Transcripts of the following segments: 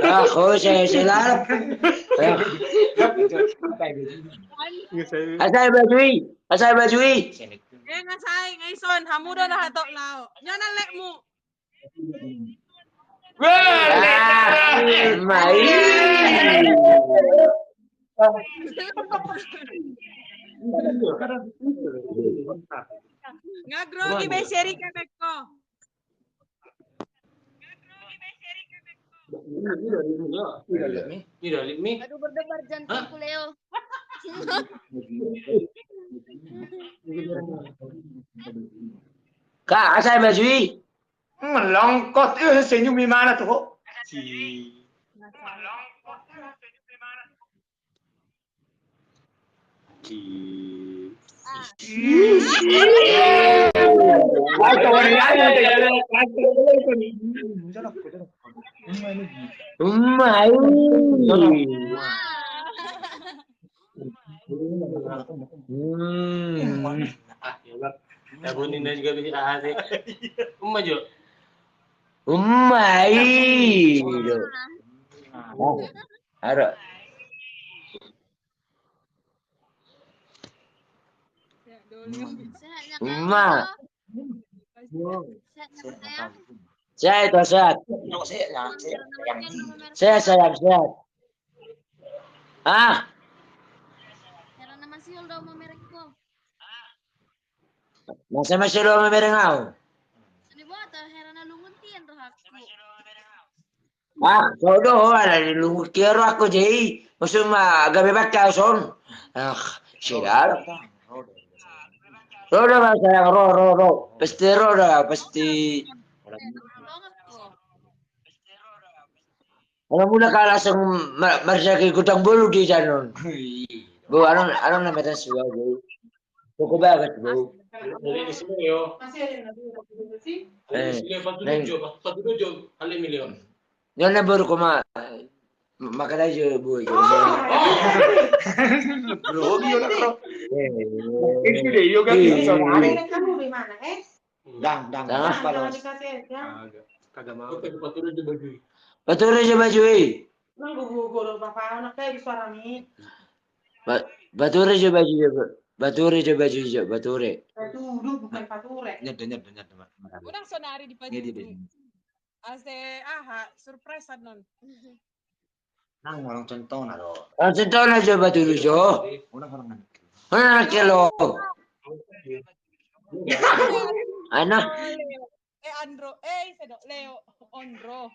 Ako, silap. Asal bajui. Asal bajui. nga say, ngayon, hamudo na hatok lao. Yan ang lek mo. Mai. Nga grogi may seri kebek ko. Aduh berdebar jantungku Leo. Kak, asal bajui. Melongkot senyum di mana tuh? Mai. Ya bunyinya juga bisa asik. Maju. Mai. Ada. Umma. Sehat, sehat. Sehat, sehat. Ah. Heran nama sih udah mau merekku. Masih lo memerengau. Ini buat heran lunguntian tuh aku. Ah, sodo ada di lungut kiro aku jadi. Maksud mah gabe bakal son. Ah, sial. Roda bahasa yang ro. Pasti roda, pasti. Kalau mula kalah langsung marsaki gudang bulu di sana. Bu, anong namanya sudah bu. Cukup banget bu. Beli di sini yo. Patujuh, kali miliar. Yan na baru ko makan aja bu. Grogi udah bro. Itu deh yoga bisa. Kamu di mana, Dang. Kalau dikasih, ya. Kagak mau. Patujuh baju. Betul aja baju Nang gugu papa anak kayak di suara nih. Bature aja baju Bature aja baju Bature. Duduk bukan pature. Nyet. Udah sonari di pagi. Ase surprise non. Nang orang contoh nado. Ang contoh na aja Bature aja. Orang. Ano kilo? Ano? Andro, sedok Leo, Ondro.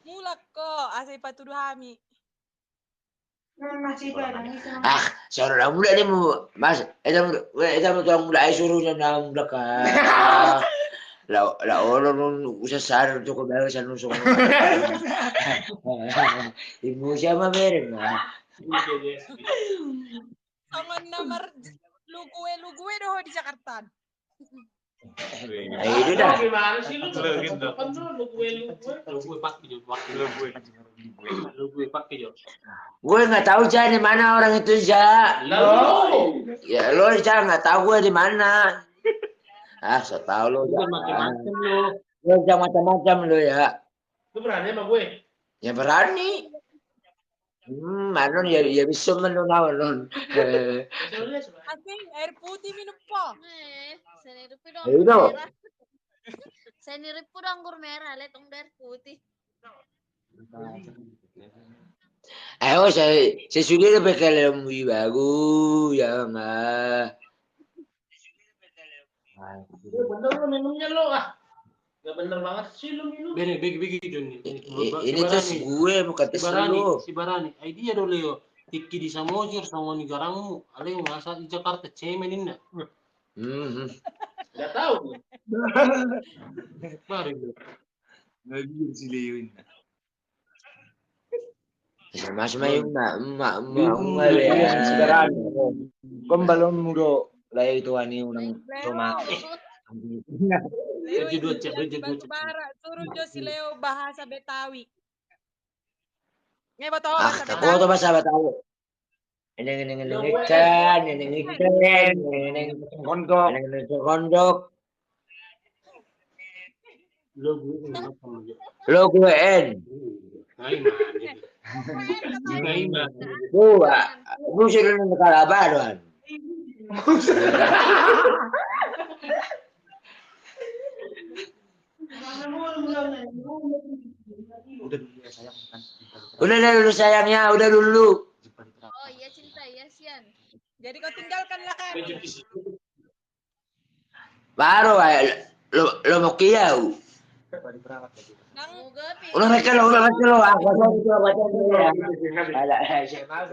Mulak ko, asay patuduh hami. Ah, suruh na mula ni mo. Mas, ito mo tuang mula ay suruh niya na mula ka. La olo nun usasar to ko bago sa nusong. Ibu siya mamereng na. Sangon namar lugue doh di Jakarta. Ay, itu dah. Gimana sih lu? Kan lu gue pakai jo. Gue nggak tahu Ja di mana orang itu Ja. Lalu. Ya lo Ja nggak tahu gue di mana. Ah, so tahu lo. Macam-macam lo. Lo jangan macam-macam lo ya. Lu berani sama gue? Ya berani. Manon ya bisa menunawan non. Asing air putih minum po. Seniripu Ayo. dong merah. Seniripu dong anggur merah, letong dari putih. Ayo saya sudah pakai lembu bagus ya nggak. Bener lo minumnya lo Gak bener banget sih lu minum. Begi Jun. Ini tuh si gue bukan tes lu. Si Barani. Idea dulu yo. Tiki di Samosir sama ni garamu. Aleo masa di Jakarta cemen inna. Gak tahu. Mari lu. Nagir si Leo ini. Mas yung emak ya sekarang. Kembali mudo lah itu ani unang cuma. Bara suruh jo si Leo bahasa Betawi. Nggak betul Ah, bahasa aku Betawi. tuh bahasa Betawi. Ini kondok. Lo gue apa sama dia? Lo gue en. Ngai mah. Ngai mah. Tuh, musuh lu kalabaran. Udah dulu sayangnya, udah dulu. Oh iya cinta, iya Sian. Jadi kau tinggalkanlah kan. Baru lo mau kiau. Nang Semoga Udah mereka lo, aku itu apa ya. Ada, saya mau.